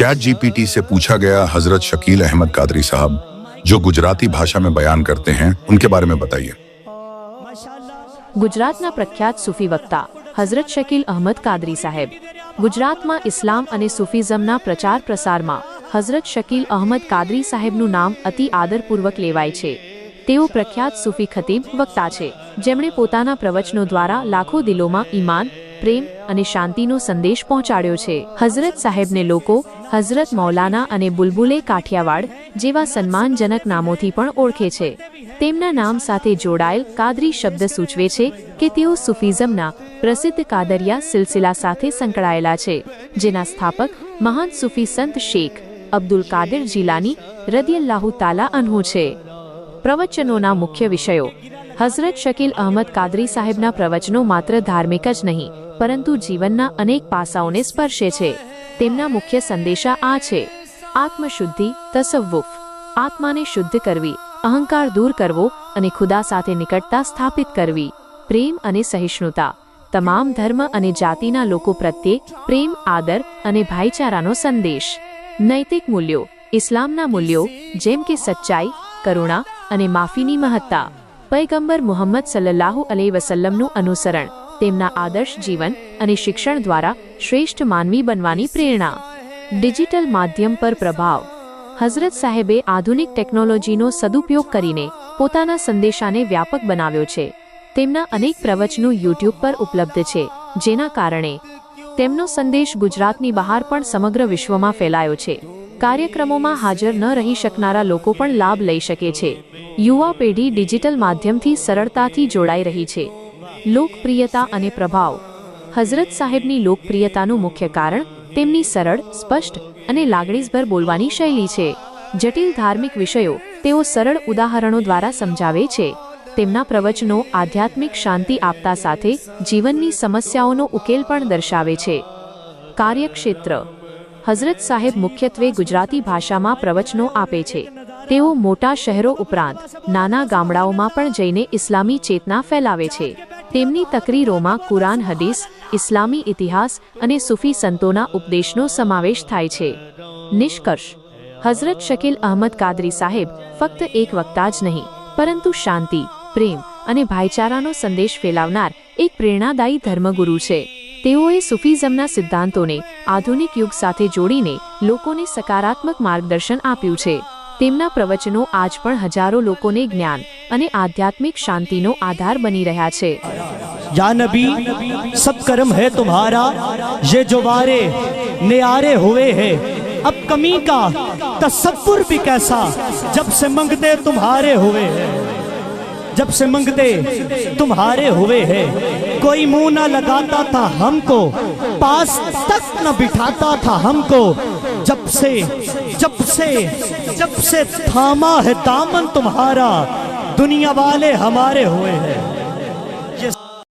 Chat GPT से पूछा गया हजरत शकील अहमद कादरी साहब जो गुजराती भाषा में बयान करते हैं उनके बारे में बताइए। गुजरातना प्रख्यात सूफी वक्ता हजरत शकील अहमद कादरी साहेब गुजरात में इस्लाम और सूफीज़मना प्रचार प्रसार में हजरत शकील अहमद कादरी साहेबનું નામ અતિ આદરપૂર્વક લેવાય છે। તેઓ પ્રખ્યાત સૂફી ખતીબ વક્તા છે જેમણે પોતાના પ્રવચનો દ્વારા લાખો દિલોમાં ઈમાન, પ્રેમ અને શાંતિનો સંદેશ પહોંચાડ્યો છે। હઝરત સાહેબને લોકો હઝરત મૌલાના અને બુલબુલે કાઠિયાવાડ જેવા સન્માનજનક નામોથી પણ ઓળખે છે। તેમના નામ સાથે જોડાયેલ કાદરી શબ્દ સૂચવે છે કે તેઓ સૂફીઝમના પ્રસિદ્ધ કાદરિયા સિલસિલા સાથે સંકળાયેલા છે જેના સ્થાપક મહાન સૂફી સંત શેખ અબ્દુલ કાદિર જીલાની રદિયલ્લાહુ તાલા અન્હુ છે। પ્રવચનોના મુખ્ય વિષયો હઝરત શકીલ અહમદ કાદરી સાહેબના પ્રવચનો માત્ર ધાર્મિક જ નહીં પરંતુ જીવનના અનેક પાસાઓને સ્પર્શે છે। તેમના મુખ્ય સંદેશા આ છે: આત્મશુદ્ધિ, તસવ્વુફ, આત્માને શુદ્ધ કરવી, અહંકાર દૂર કરવો અને ખુદા સાથે નિકટતા સ્થાપિત કરવી, પ્રેમ અને સહિષ્ણુતા, તમામ ધર્મ અને જાતિના લોકો પ્રત્યે પ્રેમ, આદર અને ભાઈચારાનો સંદેશ, નૈતિક મૂલ્યો, ઇસ્લામના મૂલ્યો જેમ કે સચ્ચાઈ, કરુણા અને માફીની મહત્તા, પૈગંબર મુહમ્મદ સલ્લલ્લાહુ અલૈહિ વસલ્લમનું અનુસરણ, તેમના આદર્શ જીવન અને શિક્ષણ દ્વારા શ્રેષ્ઠ માનવી બનવાની પ્રેરણા, ડિજિટલ માધ્યમ પર પ્રભાવ। હઝરત સાહેબે આધુનિક ટેકનોલોજીનો સદુપયોગ કરીને પોતાના સંદેશાને વ્યાપક બનાવ્યો છે। તેમના અનેક પ્રવચનો યુટ્યુબ પર ઉપલબ્ધ છે જેના કારણે તેમનો સંદેશ ગુજરાતની બહાર પણ સમગ્ર વિશ્વમાં ફેલાયો છે। કાર્યક્રમોમાં હાજર ન રહી શકનારા લોકો પણ લાભ લઈ શકે છે। યુવા પેઢી ડિજિટલ માધ્યમથી સરળતાથી જોડાઈ રહી છે। લોકપ્રિયતા અને પ્રભાવ હઝરત સાહેબની લોકપ્રિયતાનું મુખ્ય કારણ તેમની સરળ, સ્પષ્ટ અને લાગણીસભર બોલવાની શૈલી છે। જટિલ ધાર્મિક વિષયો તેઓ સરળ ઉદાહરણો દ્વારા સમજાવે છે। તેમના પ્રવચનો આધ્યાત્મિક શાંતિ આપતા સાથે જીવનની સમસ્યાઓનો ઉકેલ પણ દર્શાવે છે। કાર્યક્ષેત્ર હઝરત સાહેબ મુખ્યત્વે ગુજરાતી ભાષામાં પ્રવચનો આપે છે। તેઓ મોટા શહેરો ઉપરાંત નાના ગામડાઓમાં પણ જઈને ઇસ્લામી ચેતના ફેલાવે છે। તેમની તકરીરોમાં કુરાન, હદીસ, ઇસ્લામી ઇતિહાસ અને સૂફી સંતોના ઉપદેશનો સમાવેશ થાય છે। નિષ્કર્ષ હઝરત શકીલ અહમદ કાદરી સાહેબ ફક્ત એક વક્તા જ નહીં પરંતુ શાંતિ, પ્રેમ અને ભાઈચારાનો સંદેશ ફેલાવનાર એક પ્રેરણાદાયી ધર્મગુરુ છે। તેઓએ સૂફીઝમના સિદ્ધાંતોને આધુનિક યુગ સાથે જોડીને લોકોને સકારાત્મક માર્ગદર્શન આપ્યું છે। તેમના પ્રવચનો આજ પણ હજારો લોકોને જ્ઞાન અને આધ્યાત્મિક શાંતિનો આધાર બની રહ્યા છે। या नबी सब कर्म है तुम्हारा, ये जो वारे न्यारे हुए हैं, अब कमी का तसव्वुर भी कैसा जब से मंगते तुम्हारे हुए हैं, जब से मंगते तुम्हारे हुए हैं। कोई मुंह न लगाता था हमको, पास तक न बिठाता था हमको, जब से थामा है दामन तुम्हारा, दुनिया वाले हमारे हुए हैं।